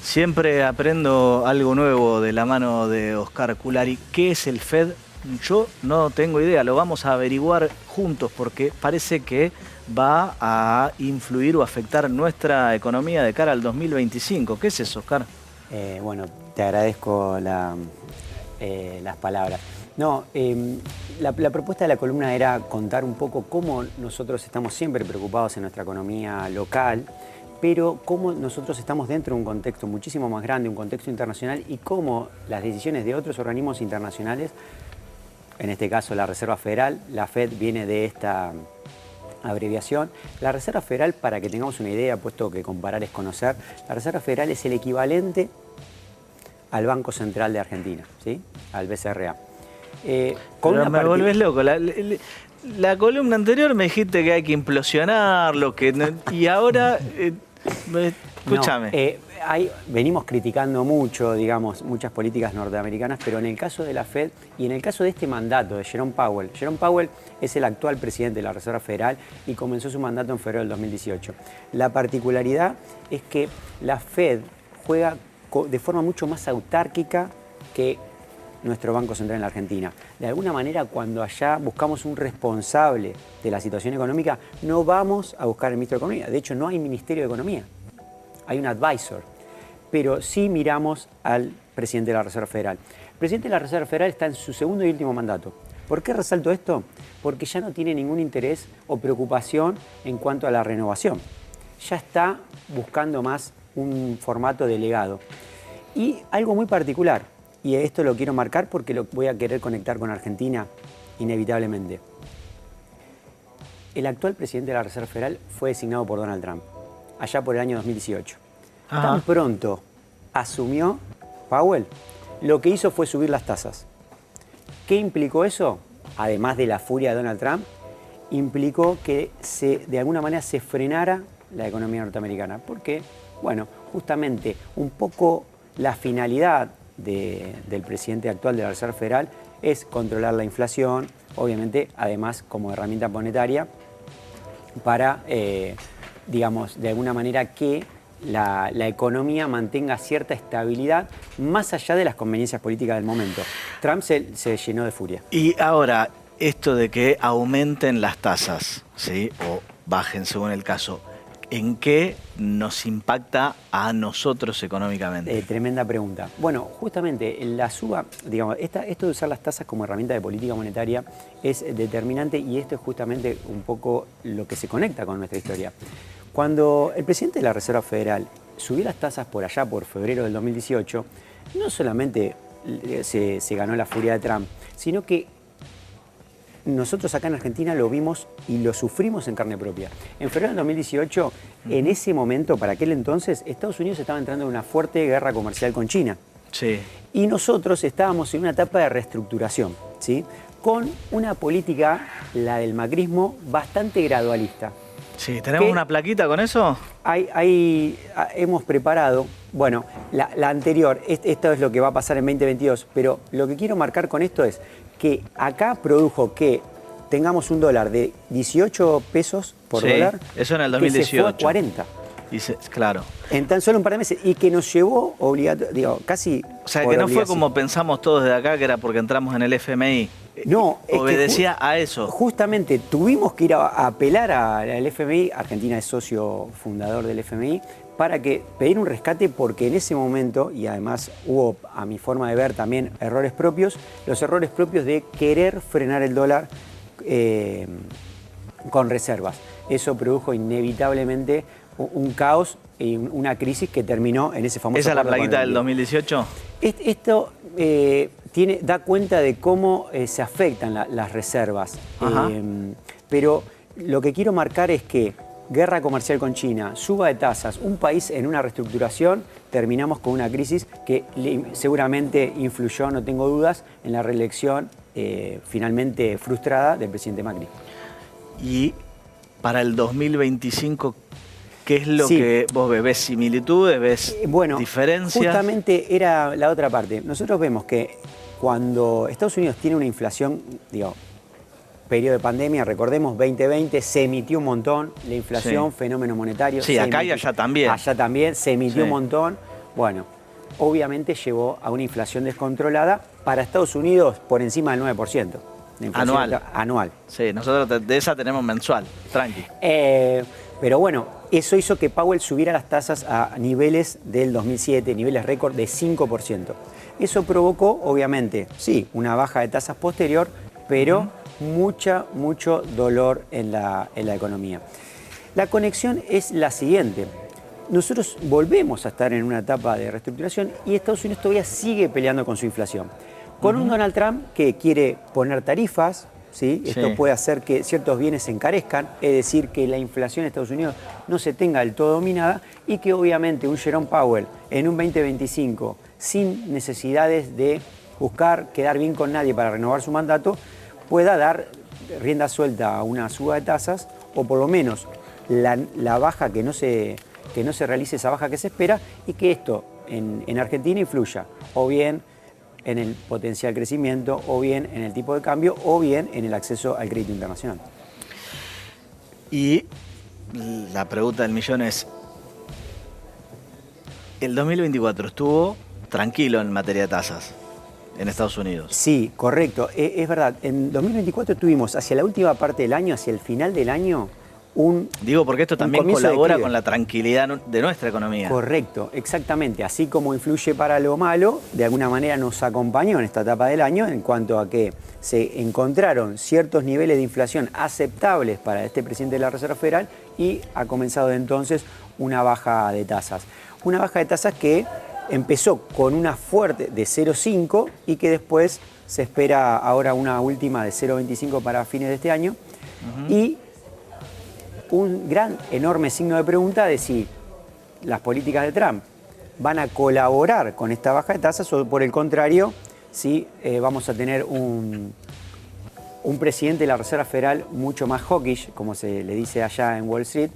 Siempre aprendo algo nuevo de la mano de Oscar Culari. ¿Qué es el FED? Yo no tengo idea, lo vamos a averiguar juntos porque parece que va a influir o afectar nuestra economía de cara al 2025. ¿Qué es eso, Oscar? Bueno, te agradezco las palabras. No, la propuesta de la columna era contar un poco cómo nosotros estamos siempre preocupados en nuestra economía local, pero cómo nosotros estamos dentro de un contexto muchísimo más grande, un contexto internacional, y cómo las decisiones de otros organismos internacionales, en este caso la Reserva Federal, la FED viene de esta abreviación. La Reserva Federal, para que tengamos una idea, puesto que comparar es conocer, la Reserva Federal es el equivalente al Banco Central de Argentina, ¿sí? Al BCRA. Pero me volvés loco. La columna anterior me dijiste que hay que implosionarlo, y ahora, escúchame. Venimos criticando mucho, digamos, muchas políticas norteamericanas, pero en el caso de la FED y en el caso de este mandato de Jerome Powell es el actual presidente de la Reserva Federal y comenzó su mandato en febrero del 2018. La particularidad es que la FED juega de forma mucho más autárquica que nuestro Banco Central en la Argentina. De alguna manera, cuando allá buscamos un responsable de la situación económica, no vamos a buscar el ministro de Economía. De hecho, no hay Ministerio de Economía. Hay un advisor. Pero sí miramos al presidente de la Reserva Federal. El presidente de la Reserva Federal está en su segundo y último mandato. ¿Por qué resalto esto? Porque ya no tiene ningún interés o preocupación en cuanto a la renovación. Ya está buscando más un formato de legado. Y algo muy particular, y esto lo quiero marcar porque lo voy a querer conectar con Argentina inevitablemente. El actual presidente de la Reserva Federal fue designado por Donald Trump, allá por el año 2018. Tan pronto asumió Powell, lo que hizo fue subir las tasas. ¿Qué implicó eso? Además de la furia de Donald Trump, implicó que de alguna manera se frenara la economía norteamericana. Porque, bueno, justamente un poco la finalidad del presidente actual de la Reserva Federal es controlar la inflación, obviamente, además como herramienta monetaria, para, digamos, de alguna manera que la economía mantenga cierta estabilidad más allá de las conveniencias políticas del momento. Trump se llenó de furia. Y ahora, esto de que aumenten las tasas, ¿sí? O bajen según el caso, ¿en qué nos impacta a nosotros económicamente? Tremenda pregunta. Bueno, justamente la suba, digamos, esto de usar las tasas como herramienta de política monetaria es determinante, y esto es justamente un poco lo que se conecta con nuestra historia. Cuando el presidente de la Reserva Federal subió las tasas por allá por febrero del 2018, no solamente se ganó la furia de Trump, sino que nosotros acá en Argentina lo vimos y lo sufrimos en carne propia. En febrero del 2018, en ese momento, para aquel entonces, Estados Unidos estaba entrando en una fuerte guerra comercial con China. Sí. Y nosotros estábamos en una etapa de reestructuración, ¿sí? Con una política, la del macrismo, bastante gradualista. Sí, ¿tenemos una plaquita con eso? Hemos preparado, bueno, la anterior, esto es lo que va a pasar en 2022, pero lo que quiero marcar con esto es que acá produjo que tengamos un dólar de 18 pesos por dólar. Eso en el 2018. Que se fue a 40. Claro. En tan solo un par de meses. Y que nos llevó casi. O sea, que no fue como pensamos todos de acá, que era porque entramos en el FMI. No, obedecía a eso. Justamente tuvimos que ir a apelar al FMI. Argentina es socio fundador del FMI. Para pedir un rescate, porque en ese momento, y además hubo, a mi forma de ver, también errores propios, los errores propios de querer frenar el dólar con reservas. Eso produjo inevitablemente un caos y una crisis que terminó en ese famoso... ¿Esa es la plaquita del 2018? Esto da cuenta de cómo se afectan las reservas. Pero lo que quiero marcar es que guerra comercial con China, suba de tasas, un país en una reestructuración, terminamos con una crisis que seguramente influyó, no tengo dudas, en la reelección finalmente frustrada del presidente Macri. Y para el 2025, ¿qué es lo que vos ves? ¿Ves similitudes? ¿Ves diferencias? Justamente era la otra parte. Nosotros vemos que cuando Estados Unidos tiene una inflación, periodo de pandemia, recordemos, 2020, se emitió un montón, la inflación, fenómeno monetario. Sí, acá y allá también. Allá también, se emitió un montón. Bueno, obviamente llevó a una inflación descontrolada para Estados Unidos por encima del 9%. Anual. Anual. Sí, nosotros de esa tenemos mensual, tranqui. Pero bueno, eso hizo que Powell subiera las tasas a niveles del 2007, niveles récord de 5%. Eso provocó, obviamente, sí, una baja de tasas posterior, pero mucho dolor en la economía. La conexión es la siguiente. Nosotros volvemos a estar en una etapa de reestructuración y Estados Unidos todavía sigue peleando con su inflación. Con un Donald Trump que quiere poner tarifas, ¿sí? Esto puede hacer que ciertos bienes se encarezcan, es decir, que la inflación en Estados Unidos no se tenga del todo dominada y que obviamente un Jerome Powell en un 2025, sin necesidades de buscar quedar bien con nadie para renovar su mandato, pueda dar rienda suelta a una suba de tasas o por lo menos la baja que no se realice, esa baja que se espera, y que esto en Argentina influya o bien en el potencial crecimiento, o bien en el tipo de cambio, o bien en el acceso al crédito internacional. Y la pregunta del millón es, el 2024 estuvo tranquilo en materia de tasas en Estados Unidos. Sí, correcto, es verdad. En 2024 tuvimos hacia la última parte del año, hacia el final del año, Digo porque esto también colabora con la tranquilidad de nuestra economía. Correcto, exactamente. Así como influye para lo malo, de alguna manera nos acompañó en esta etapa del año en cuanto a que se encontraron ciertos niveles de inflación aceptables para este presidente de la Reserva Federal y ha comenzado entonces una baja de tasas. Una baja de tasas que empezó con una fuerte de 0,5 y que después se espera ahora una última de 0,25 para fines de este año. Y un gran, enorme signo de pregunta de si las políticas de Trump van a colaborar con esta baja de tasas o por el contrario, si vamos a tener un presidente de la Reserva Federal mucho más hawkish, como se le dice allá en Wall Street,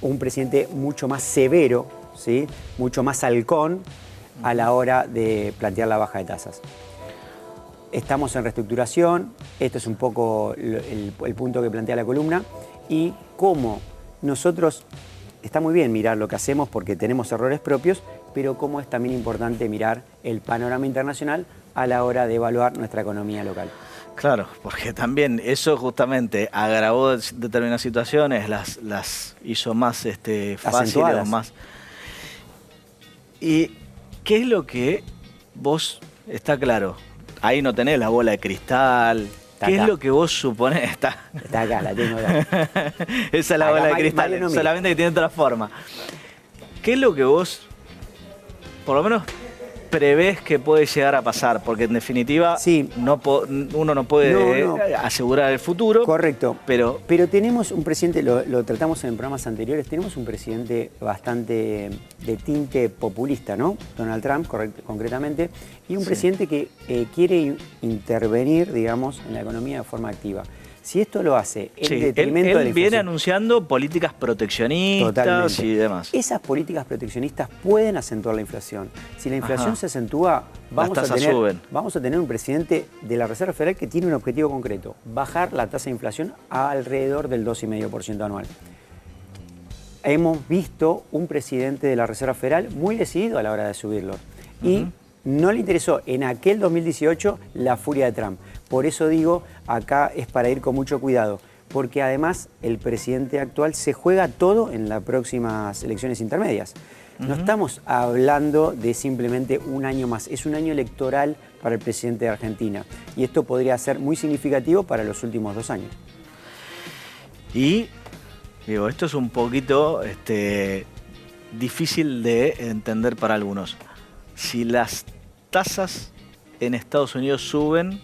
un presidente mucho más severo, ¿sí? Mucho más halcón a la hora de plantear la baja de tasas. Estamos en reestructuración, esto es un poco el punto que plantea la columna, y cómo nosotros, está muy bien mirar lo que hacemos porque tenemos errores propios, pero cómo es también importante mirar el panorama internacional a la hora de evaluar nuestra economía local. Claro, porque también eso justamente agravó determinadas situaciones, las hizo más fáciles o más. ¿Y qué es lo que vos, está claro, ahí no tenés la bola de cristal? ¿Qué es lo que vos suponés? Está acá, la tengo acá. Esa es la bola de cristal, no solamente que tiene otra forma. ¿Qué es lo que vos, por lo menos, prevés que puede llegar a pasar? Porque en definitiva sí, uno no puede asegurar el futuro. Correcto. Pero tenemos un presidente, lo tratamos en programas anteriores, tenemos un presidente bastante de tinte populista, ¿no? Donald Trump, concretamente, y un presidente que quiere intervenir, digamos, en la economía de forma activa. Si esto lo hace en detrimento de la inflación, viene anunciando políticas proteccionistas y demás. Esas políticas proteccionistas pueden acentuar la inflación. Si la inflación se acentúa, vamos a tener un presidente de la Reserva Federal que tiene un objetivo concreto: bajar la tasa de inflación a alrededor del 2,5% anual. Hemos visto un presidente de la Reserva Federal muy decidido a la hora de subirlo. Y no le interesó en aquel 2018 la furia de Trump. Por eso digo, acá es para ir con mucho cuidado, porque además el presidente actual se juega todo en las próximas elecciones intermedias. No estamos hablando de simplemente un año más, es un año electoral para el presidente de Argentina y esto podría ser muy significativo para los últimos 2 años. Y digo, esto es un poquito difícil de entender para algunos. Si las tasas en Estados Unidos suben,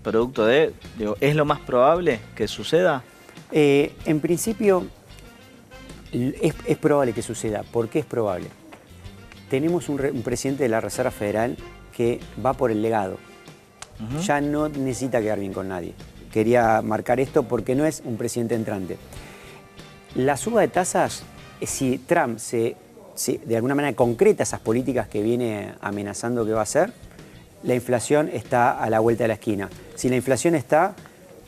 producto de, ¿es lo más probable que suceda? En principio es probable que suceda. ¿Por qué es probable? Tenemos un presidente de la Reserva Federal que va por el legado. Ya no necesita quedar bien con nadie. Quería marcar esto porque no es un presidente entrante. La suba de tasas, si Trump de alguna manera concreta esas políticas que viene amenazando que va a hacer, la inflación está a la vuelta de la esquina. Si la inflación está,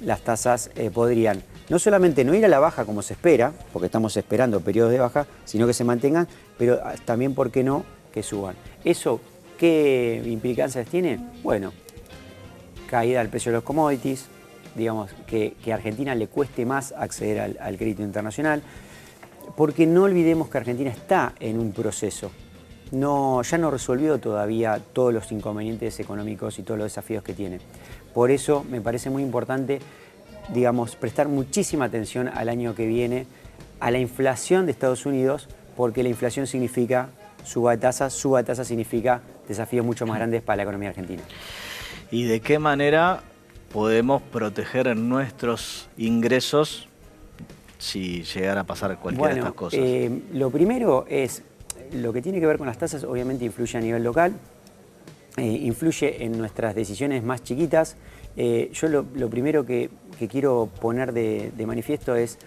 las tasas podrían no solamente no ir a la baja como se espera, porque estamos esperando periodos de baja, sino que se mantengan, pero también, ¿por qué no?, que suban. ¿Eso qué implicancias tiene? Bueno, caída del precio de los commodities, digamos, que a Argentina le cueste más acceder al crédito internacional, porque no olvidemos que Argentina está en un proceso. Ya no resolvió todavía todos los inconvenientes económicos y todos los desafíos que tiene. Por eso me parece muy importante, digamos, prestar muchísima atención al año que viene, a la inflación de Estados Unidos, porque la inflación significa suba de tasas significa desafíos mucho más grandes para la economía argentina. ¿Y de qué manera podemos proteger nuestros ingresos si llegara a pasar cualquiera de estas cosas? Lo primero es, lo que tiene que ver con las tasas obviamente influye a nivel local, influye en nuestras decisiones más chiquitas. Yo lo primero que quiero poner de manifiesto es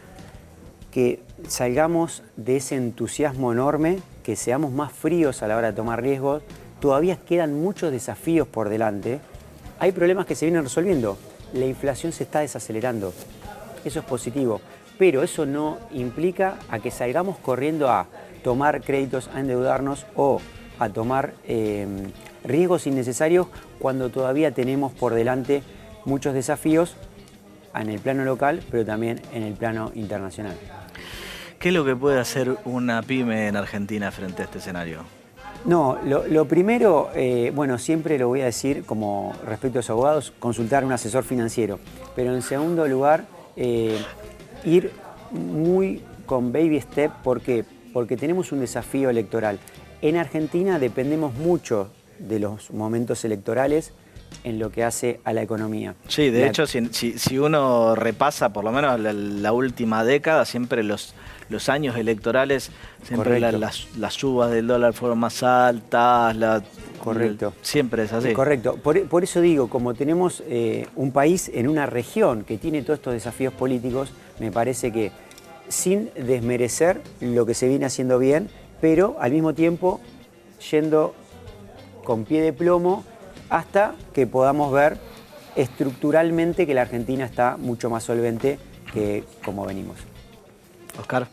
que salgamos de ese entusiasmo enorme, que seamos más fríos a la hora de tomar riesgos. Todavía quedan muchos desafíos por delante. Hay problemas que se vienen resolviendo. La inflación se está desacelerando. Eso es positivo. Pero eso no implica a que salgamos corriendo a tomar créditos, a endeudarnos o a tomar riesgos innecesarios cuando todavía tenemos por delante muchos desafíos en el plano local, pero también en el plano internacional. ¿Qué es lo que puede hacer una pyme en Argentina frente a este escenario? No, lo primero, bueno, siempre lo voy a decir como respecto a los abogados, consultar a un asesor financiero. Pero en segundo lugar, ir muy con baby step. ¿Por qué? Porque tenemos un desafío electoral. En Argentina dependemos mucho de los momentos electorales en lo que hace a la economía. Sí, de hecho, si uno repasa por lo menos la última década, siempre los años electorales, siempre las subas del dólar fueron más altas. Correcto. Siempre es así. Correcto. Por eso digo, como tenemos un país en una región que tiene todos estos desafíos políticos, me parece que sin desmerecer lo que se viene haciendo bien, pero al mismo tiempo yendo con pie de plomo hasta que podamos ver estructuralmente que la Argentina está mucho más solvente que como venimos. Oscar,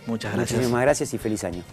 muchas gracias. Muchísimas gracias y feliz año.